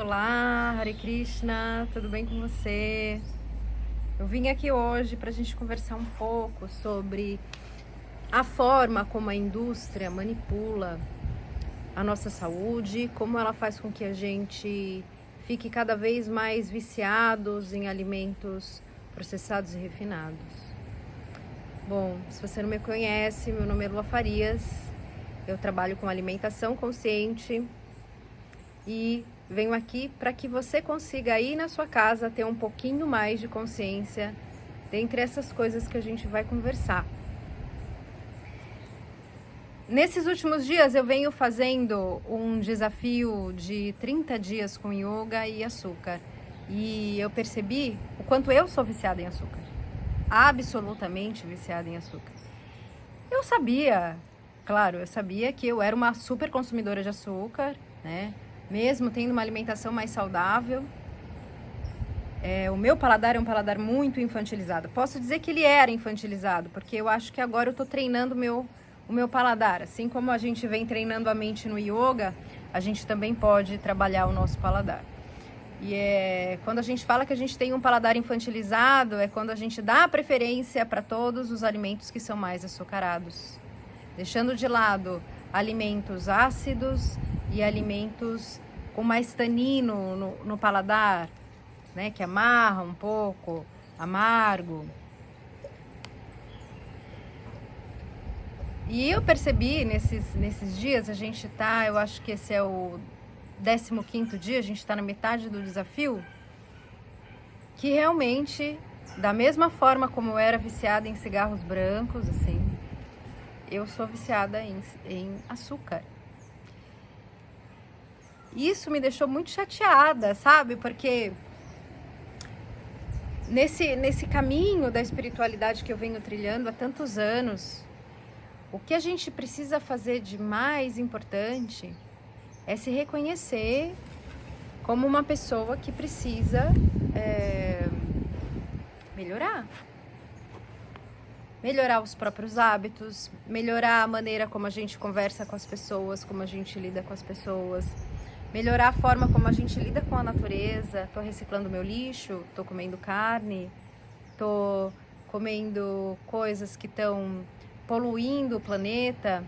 Olá, Hare Krishna, tudo bem com você? Eu vim aqui hoje para a gente conversar um pouco sobre a forma como a indústria manipula a nossa saúde, como ela faz com que a gente fique cada vez mais viciados em alimentos processados e refinados. Bom, se você não me conhece, meu nome é Lua Farias, eu trabalho com alimentação consciente e venho aqui para que você consiga aí na sua casa ter um pouquinho mais de consciência dentre essas coisas que a gente vai conversar. Nesses últimos dias eu venho fazendo um desafio de 30 dias com yoga e açúcar. E eu percebi o quanto eu sou viciada em açúcar. Absolutamente viciada em açúcar. Eu sabia que eu era uma super consumidora de açúcar, né? Mesmo tendo uma alimentação mais saudável. O meu paladar é um paladar muito infantilizado. Posso dizer que ele era infantilizado, porque eu acho que agora eu estou treinando o meu paladar. Assim como a gente vem treinando a mente no yoga, a gente também pode trabalhar o nosso paladar. E quando a gente fala que a gente tem um paladar infantilizado, é quando a gente dá preferência para todos os alimentos que são mais açucarados, deixando de lado alimentos ácidos e alimentos com mais tanino no paladar, né, que amarra um pouco, amargo. E eu percebi nesses dias, eu acho que esse é o 15º dia, a gente está na metade do desafio, que realmente, da mesma forma como eu era viciada em cigarros brancos, assim, eu sou viciada em açúcar. Isso me deixou muito chateada, sabe? Porque nesse caminho da espiritualidade que eu venho trilhando há tantos anos, o que a gente precisa fazer de mais importante é se reconhecer como uma pessoa que precisa melhorar os próprios hábitos, melhorar a maneira como a gente conversa com as pessoas, como a gente lida com as pessoas, melhorar a forma como a gente lida com a natureza. Tô reciclando meu lixo, tô comendo carne, tô comendo coisas que estão poluindo o planeta.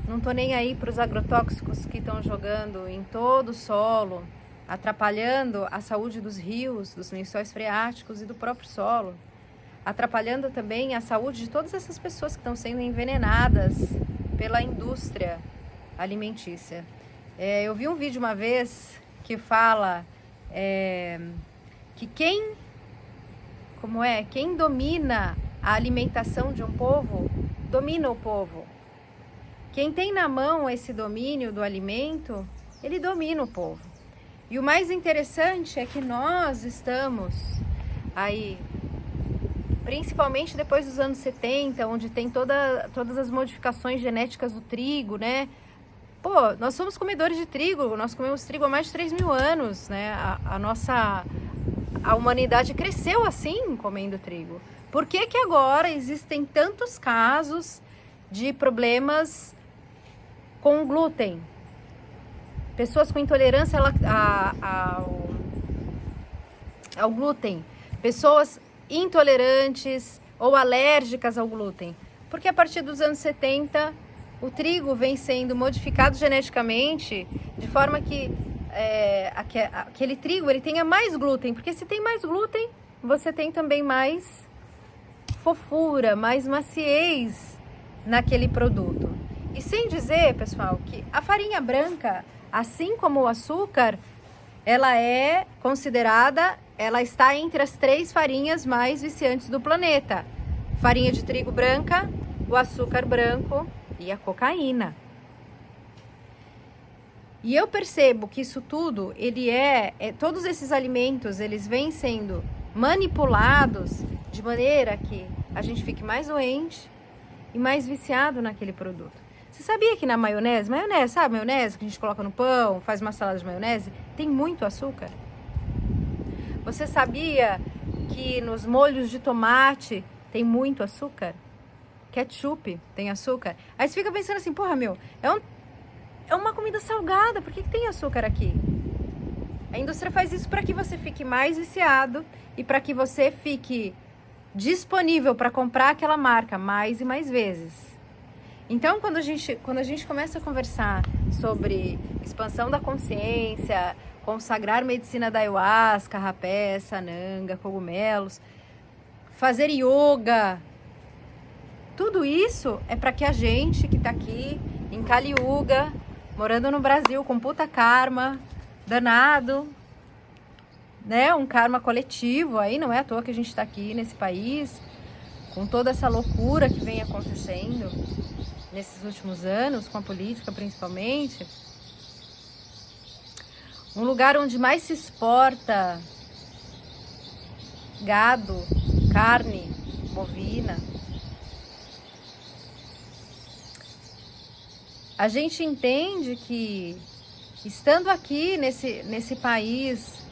Não tô nem aí para os agrotóxicos que estão jogando em todo o solo, atrapalhando a saúde dos rios, dos lençóis freáticos e do próprio solo, atrapalhando também a saúde de todas essas pessoas que estão sendo envenenadas pela indústria alimentícia. Eu vi um vídeo uma vez que fala que quem domina a alimentação de um povo, domina o povo. Quem tem na mão esse domínio do alimento, ele domina o povo. E o mais interessante é que nós estamos aí, principalmente depois dos anos 70, onde tem todas as modificações genéticas do trigo, né? Pô, nós somos comedores de trigo, nós comemos trigo há mais de 3.000 anos, né? A humanidade cresceu assim, comendo trigo. Por que que agora existem tantos casos de problemas com glúten? Pessoas com intolerância ao glúten, pessoas intolerantes ou alérgicas ao glúten. Porque a partir dos anos 70, o trigo vem sendo modificado geneticamente de forma que aquele trigo ele tenha mais glúten. Porque se tem mais glúten, você tem também mais fofura, mais maciez naquele produto. E sem dizer, pessoal, que a farinha branca, assim como o açúcar, ela está entre as 3 farinhas mais viciantes do planeta. Farinha de trigo branca, o açúcar branco e a cocaína. E eu percebo que isso tudo, todos esses alimentos, eles vêm sendo manipulados de maneira que a gente fique mais doente e mais viciado naquele produto. Você sabia que na maionese, sabe maionese que a gente coloca no pão, faz uma salada de maionese, tem muito açúcar? Você sabia que nos molhos de tomate tem muito açúcar? Ketchup tem açúcar? Aí você fica pensando assim, porra, é uma comida salgada, por que tem açúcar aqui? A indústria faz isso para que você fique mais viciado e para que você fique disponível para comprar aquela marca mais e mais vezes. Então, quando a gente começa a conversar sobre expansão da consciência, consagrar medicina da ayahuasca, rapé, sananga, cogumelos, fazer yoga, tudo isso é para que a gente que está aqui em Kali Yuga, morando no Brasil com puta karma, danado, né? Um karma coletivo aí, não é à toa que a gente está aqui nesse país, com toda essa loucura que vem acontecendo nesses últimos anos, com a política principalmente. Um lugar onde mais se exporta gado, carne bovina. A gente entende que, estando aqui nesse país,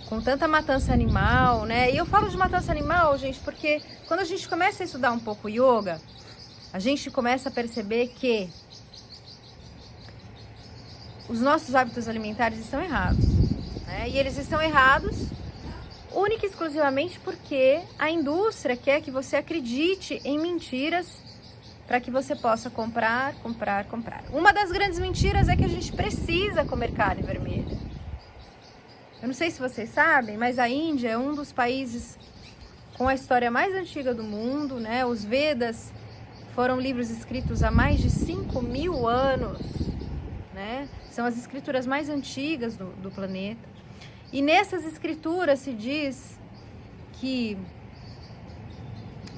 com tanta matança animal, né? E eu falo de matança animal, gente, porque quando a gente começa a estudar um pouco yoga, a gente começa a perceber que os nossos hábitos alimentares estão errados, né? E eles estão errados única e exclusivamente porque a indústria quer que você acredite em mentiras para que você possa comprar. Uma das grandes mentiras é que a gente precisa comer carne vermelha. Eu não sei se vocês sabem, mas a Índia é um dos países com a história mais antiga do mundo, né? Os Vedas foram livros escritos há mais de 5.000 anos, né? São as escrituras mais antigas do planeta. E nessas escrituras se diz que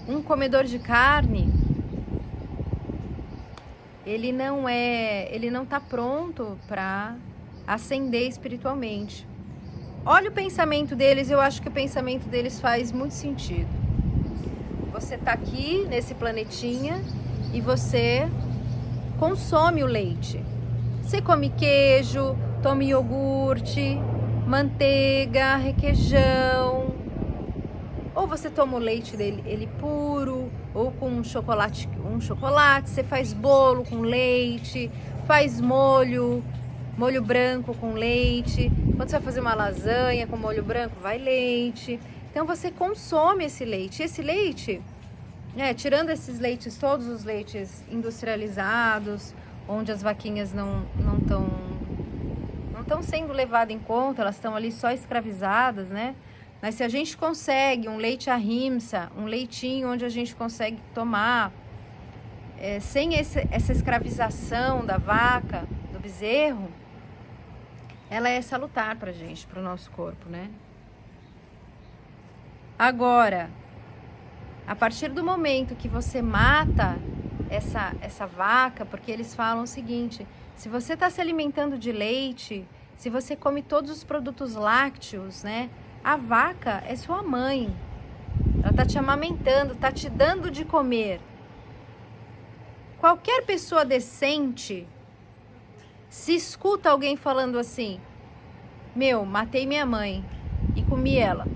um comedor de carne, ele não está pronto para ascender espiritualmente. Olha o pensamento deles, eu acho que o pensamento deles faz muito sentido. Você está aqui nesse planetinha e você consome o leite. Você come queijo, toma iogurte, manteiga, requeijão. Ou você toma o leite dele, ele puro, ou com um chocolate, você faz bolo com leite, faz molho branco com leite. Quando você vai fazer uma lasanha com molho branco, vai leite. Então você consome esse leite. Esse leite, tirando esses leites, todos os leites industrializados, onde as vaquinhas não estão sendo levadas em conta, elas estão ali só escravizadas, né? Mas se a gente consegue um leite ahimsa, um leitinho onde a gente consegue tomar, sem essa escravização da vaca, do bezerro, ela é salutar pra gente, pro nosso corpo, né? Agora, a partir do momento que você mata essa vaca, porque eles falam o seguinte: se você está se alimentando de leite, se você come todos os produtos lácteos, né? A vaca é sua mãe. Ela está te amamentando, está te dando de comer. Qualquer pessoa decente, se escuta alguém falando assim: matei minha mãe e comi ela,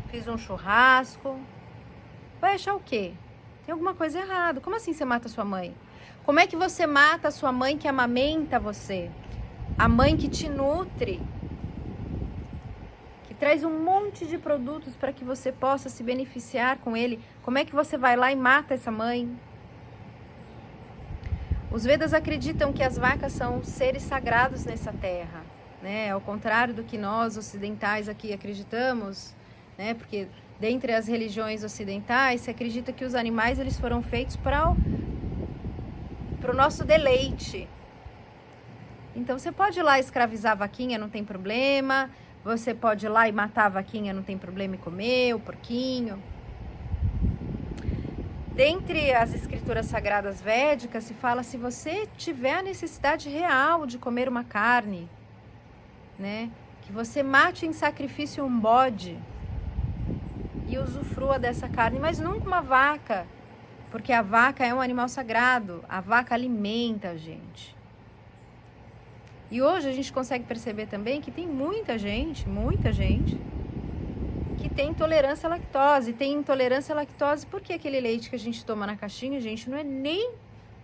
fiz um churrasco, vai achar o quê? Tem alguma coisa errada. Como assim você mata sua mãe? Como é que você mata a sua mãe que amamenta você? A mãe que te nutre, que traz um monte de produtos para que você possa se beneficiar com ele. Como é que você vai lá e mata essa mãe? Os Vedas acreditam que as vacas são seres sagrados nessa terra, né? Ao contrário do que nós ocidentais aqui acreditamos, né? Porque dentre as religiões ocidentais se acredita que os animais eles foram feitos para o nosso deleite. Então você pode ir lá escravizar a vaquinha, não tem problema. Você pode ir lá e matar a vaquinha, não tem problema, e comer o porquinho. Dentre as escrituras sagradas védicas se fala: se você tiver a necessidade real de comer uma carne, né, que você mate em sacrifício um bode e usufrua dessa carne, mas nunca uma vaca, porque a vaca é um animal sagrado, a vaca alimenta a gente. E hoje a gente consegue perceber também que tem muita gente que tem intolerância à lactose. Tem intolerância à lactose porque aquele leite que a gente toma na caixinha, gente, não é nem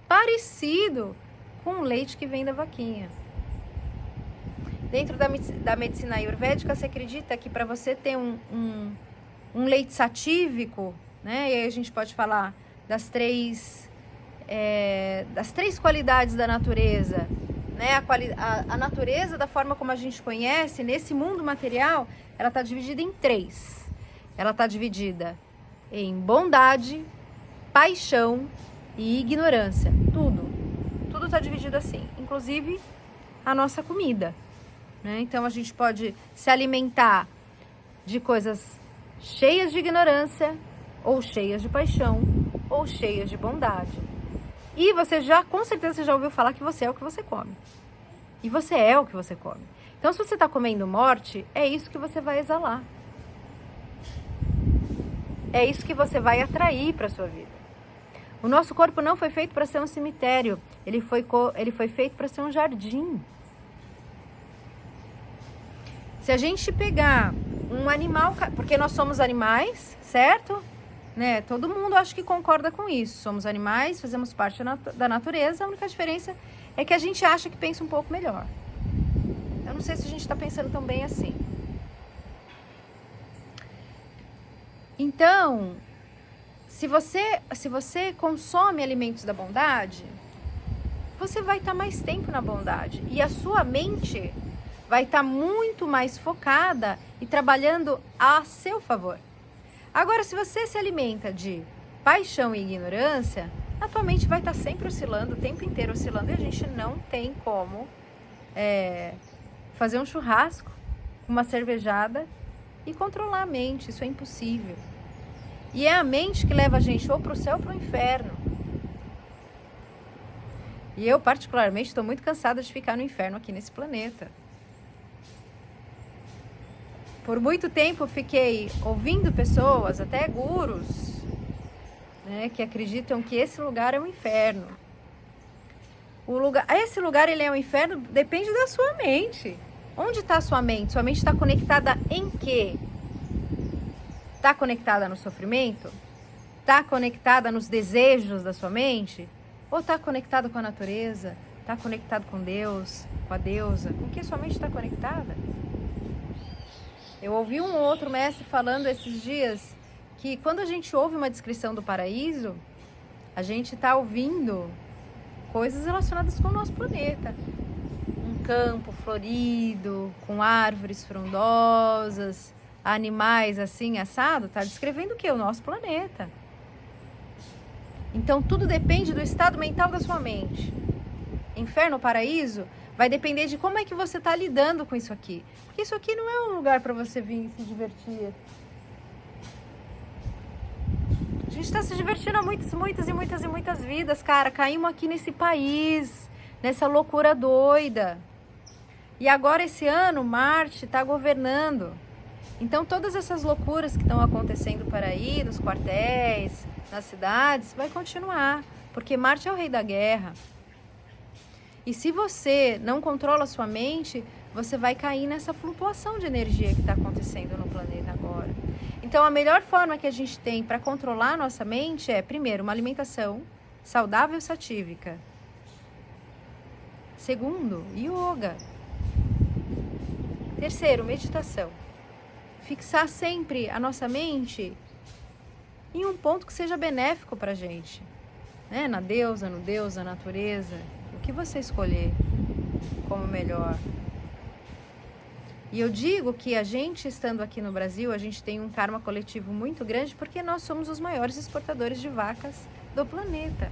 parecido com o leite que vem da vaquinha. Dentro da medicina ayurvédica, se acredita que para você ter um leite satívico, né? E aí a gente pode falar das três qualidades da natureza, né? A natureza, da forma como a gente conhece, nesse mundo material, ela está dividida em três. Ela está dividida em bondade, paixão e ignorância. Tudo está dividido assim, inclusive a nossa comida, né? Então a gente pode se alimentar de coisas cheias de ignorância, ou cheias de paixão, ou cheias de bondade. E com certeza você já ouviu falar que você é o que você come. E você é o que você come. Então, se você está comendo morte, é isso que você vai exalar. É isso que você vai atrair para a sua vida. O nosso corpo não foi feito para ser um cemitério. Ele foi feito para ser um jardim. Se a gente pegar um animal... Porque nós somos animais, certo? Né? Todo mundo acho que concorda com isso. Somos animais, fazemos parte da natureza. A única diferença é que a gente acha que pensa um pouco melhor. Eu não sei se a gente está pensando tão bem assim. Então, se você consome alimentos da bondade, você vai estar mais tempo na bondade. E a sua mente vai estar muito mais focada e trabalhando a seu favor. Agora, se você se alimenta de paixão e ignorância, a tua mente vai estar sempre oscilando, o tempo inteiro oscilando, e a gente não tem como fazer um churrasco, uma cervejada e controlar a mente. Isso é impossível. E é a mente que leva a gente ou para o céu ou para o inferno. E eu, particularmente, estou muito cansada de ficar no inferno aqui nesse planeta. Por muito tempo eu fiquei ouvindo pessoas, até gurus, né, que acreditam que esse lugar é um inferno. Esse lugar ele é um inferno, depende da sua mente. Onde está a sua mente? Sua mente está conectada em quê? Está conectada no sofrimento? Está conectada nos desejos da sua mente? Ou está conectada com a natureza? Está conectado com Deus, com a deusa? Com que sua mente está conectada? Eu ouvi um outro mestre falando esses dias que quando a gente ouve uma descrição do paraíso, a gente está ouvindo coisas relacionadas com o nosso planeta. Um campo florido, com árvores frondosas, animais assim, assado, está descrevendo o quê? O nosso planeta. Então tudo depende do estado mental da sua mente. Inferno ou paraíso vai depender de como é que você está lidando com isso aqui. Porque isso aqui não é um lugar para você vir se divertir. A gente está se divertindo há muitas vidas, cara. Caímos aqui nesse país, nessa loucura doida. E agora esse ano, Marte está governando. Então todas essas loucuras que estão acontecendo por aí, nos quartéis, nas cidades, vai continuar. Porque Marte é o rei da guerra. E se você não controla a sua mente, você vai cair nessa flutuação de energia que está acontecendo no planeta agora. Então, a melhor forma que a gente tem para controlar a nossa mente é, primeiro, uma alimentação saudável e satívica. Segundo, yoga. Terceiro, meditação. Fixar sempre a nossa mente em um ponto que seja benéfico para a gente. Né? Na deusa, no Deus, na natureza. O que você escolher como melhor. E eu digo que a gente, estando aqui no Brasil, a gente tem um karma coletivo muito grande porque nós somos os maiores exportadores de vacas do planeta.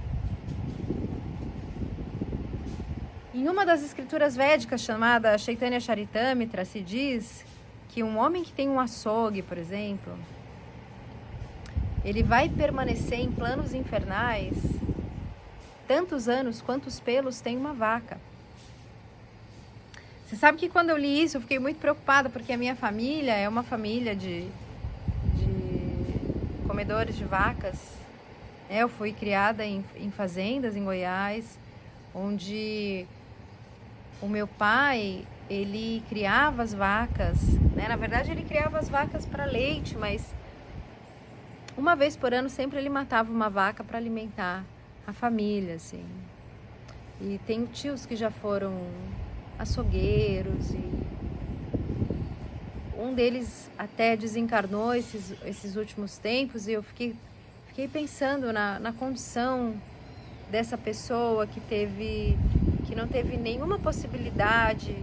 Em uma das escrituras védicas, chamada Chaitanya Charitamrita, se diz que um homem que tem um açougue, por exemplo, ele vai permanecer em planos infernais tantos anos quantos pelos tem uma vaca. Você sabe que quando eu li isso, eu fiquei muito preocupada, porque a minha família é uma família de comedores de vacas. Eu fui criada em fazendas em Goiás, onde o meu pai, ele criava as vacas, né? Na verdade, ele criava as vacas para leite, mas uma vez por ano sempre ele matava uma vaca para alimentar a família, assim. E tenho tios que já foram açougueiros e Um deles até desencarnou esses últimos tempos e eu fiquei pensando na condição dessa pessoa que não teve nenhuma possibilidade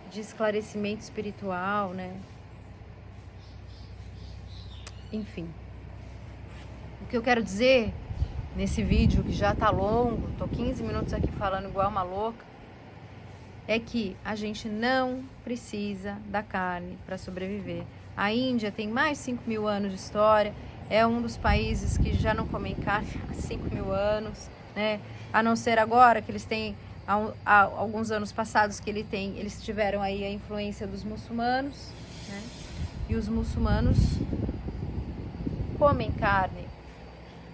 de esclarecimento espiritual, né? Enfim, o que eu quero dizer nesse vídeo, que já tá longo, tô 15 minutos aqui falando igual uma louca, é que a gente não precisa da carne para sobreviver. A Índia tem mais de 5.000 anos de história, é um dos países que já não comem carne há 5.000 anos, né? A não ser agora que eles têm, há alguns anos passados que eles tiveram aí a influência dos muçulmanos, né? E os muçulmanos comem carne,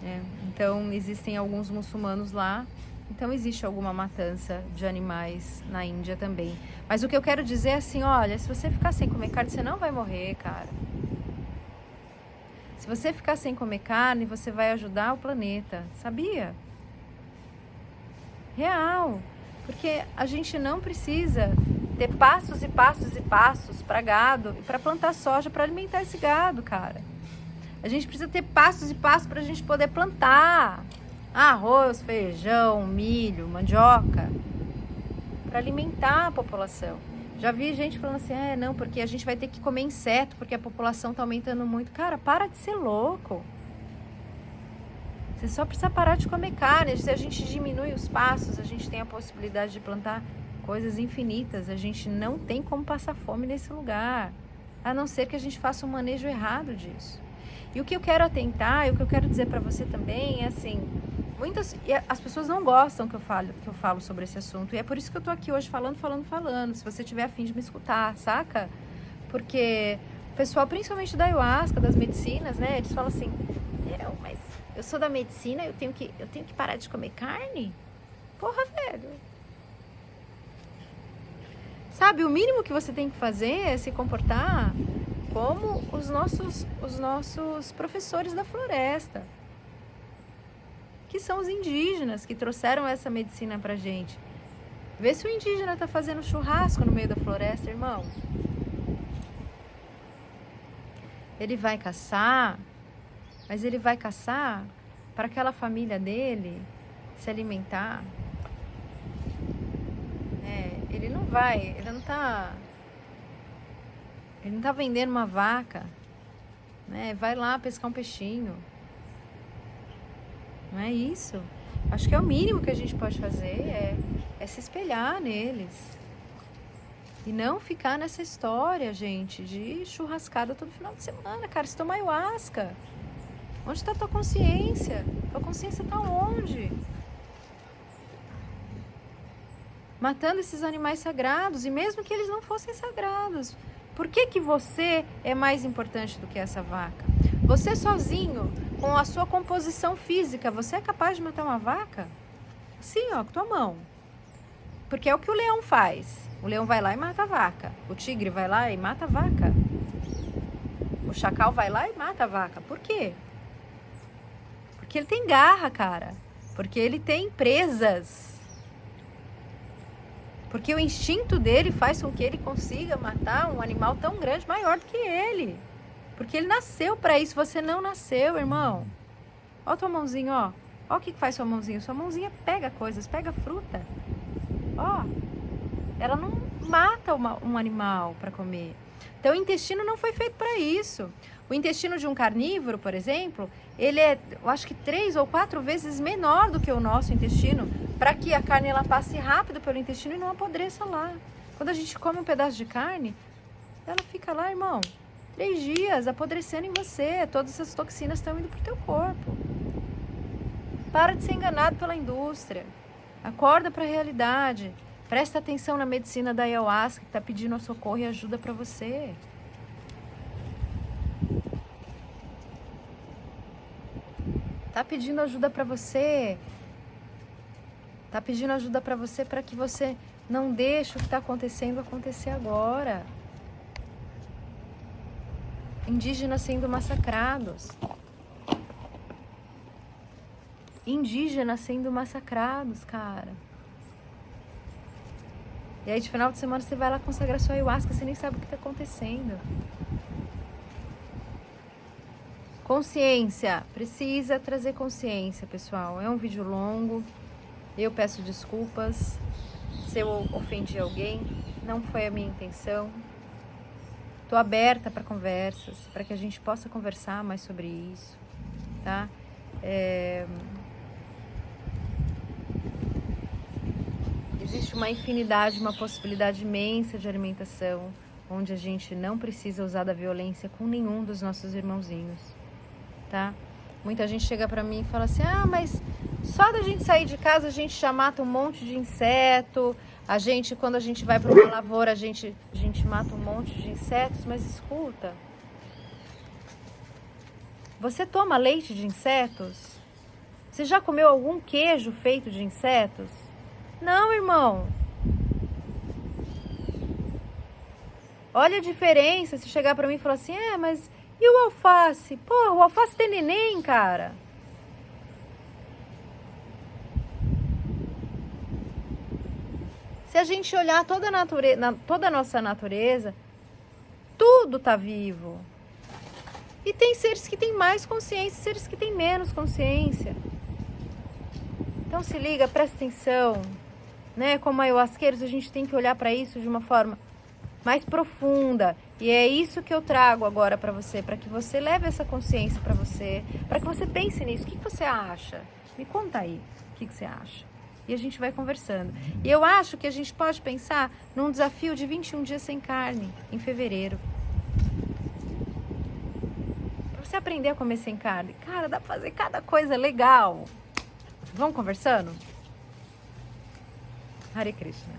né? Então existem alguns muçulmanos lá, então existe alguma matança de animais na Índia também. Mas o que eu quero dizer é assim, olha, se você ficar sem comer carne, você não vai morrer, cara. Se você ficar sem comer carne, você vai ajudar o planeta, sabia? Real. Porque a gente não precisa ter passos e passos e passos para gado e para plantar soja para alimentar esse gado, cara. A gente precisa ter passos e passos para a gente poder plantar arroz, feijão, milho, mandioca, para alimentar a população. Já vi gente falando assim, não, porque a gente vai ter que comer inseto, porque a população está aumentando muito. Cara, para de ser louco. Você só precisa parar de comer carne. Se a gente diminui os passos, a gente tem a possibilidade de plantar coisas infinitas. A gente não tem como passar fome nesse lugar, a não ser que a gente faça um manejo errado disso. E o que eu quero atentar, e o que eu quero dizer para você também é assim, as pessoas não gostam que eu falo sobre esse assunto, e é por isso que eu tô aqui hoje falando, se você tiver a fim de me escutar, saca? Porque o pessoal, principalmente da ayahuasca, das medicinas, né, eles falam assim, mas eu sou da medicina, eu tenho que parar de comer carne? Porra, velho. Sabe, o mínimo que você tem que fazer é se comportar como os nossos professores da floresta, que são os indígenas que trouxeram essa medicina pra gente. Vê se o indígena tá fazendo churrasco no meio da floresta, irmão. Ele vai caçar, mas ele vai caçar para aquela família dele se alimentar. Ele não tá vendendo uma vaca, né? Vai lá pescar um peixinho. Não é isso? Acho que é o mínimo que a gente pode fazer, é se espelhar neles. E não ficar nessa história, gente, de churrascada todo final de semana. Cara, você toma ayahuasca. Onde está a tua consciência? Tua consciência está onde? Matando esses animais sagrados, e mesmo que eles não fossem sagrados. Por que você é mais importante do que essa vaca? Você sozinho, com a sua composição física, você é capaz de matar uma vaca? Sim, ó, com tua mão. Porque é o que o leão faz. O leão vai lá e mata a vaca. O tigre vai lá e mata a vaca. O chacal vai lá e mata a vaca. Por quê? Porque ele tem garra, cara. Porque ele tem presas. Porque o instinto dele faz com que ele consiga matar um animal tão grande, maior do que ele. Porque ele nasceu para isso, você não nasceu, irmão. Ó tua mãozinha, ó. Ó o que faz sua mãozinha. Sua mãozinha pega coisas, pega fruta. Ó, ela não mata um animal para comer. Então o intestino não foi feito para isso. O intestino de um carnívoro, por exemplo, ele é, eu acho que 3 ou 4 vezes menor do que o nosso intestino, para que a carne ela passe rápido pelo intestino e não apodreça lá. Quando a gente come um pedaço de carne, ela fica lá, irmão, 3 dias apodrecendo em você. Todas essas toxinas estão indo pro teu corpo. Para de ser enganado pela indústria. Acorda para a realidade. Presta atenção na medicina da ayahuasca, que está pedindo socorro e ajuda para você. Tá pedindo ajuda para você. Tá pedindo ajuda para você para que você não deixe o que está acontecendo acontecer agora. Indígenas sendo massacrados. Indígenas sendo massacrados, cara. E aí de final de semana você vai lá consagrar sua ayahuasca, você nem sabe o que está acontecendo. Consciência, precisa trazer consciência, pessoal. É um vídeo longo, eu peço desculpas se eu ofendi alguém, não foi a minha intenção. Estou aberta para conversas, para que a gente possa conversar mais sobre isso, tá? Existe uma infinidade, uma possibilidade imensa de alimentação, onde a gente não precisa usar da violência com nenhum dos nossos irmãozinhos, tá? Muita gente chega pra mim e fala assim, mas só da gente sair de casa a gente já mata um monte de inseto, quando a gente vai para uma lavoura, a gente mata um monte de insetos, mas escuta, você toma leite de insetos? Você já comeu algum queijo feito de insetos? Não, irmão. Olha a diferença se chegar pra mim e falar assim, mas e o alface? Porra, o alface tem neném, cara. Se a gente olhar toda a nossa natureza, tudo tá vivo. E tem seres que têm mais consciência, seres que têm menos consciência. Então se liga, presta atenção, né? Como ayahuasqueiros, a gente tem que olhar para isso de uma forma mais profunda. E é isso que eu trago agora para você, para que você leve essa consciência para você, para que você pense nisso. O que você acha? Me conta aí, o que você acha? E a gente vai conversando. E eu acho que a gente pode pensar num desafio de 21 dias sem carne, em fevereiro. Pra você aprender a comer sem carne. Cara, dá pra fazer cada coisa legal. Vamos conversando? Hare Krishna.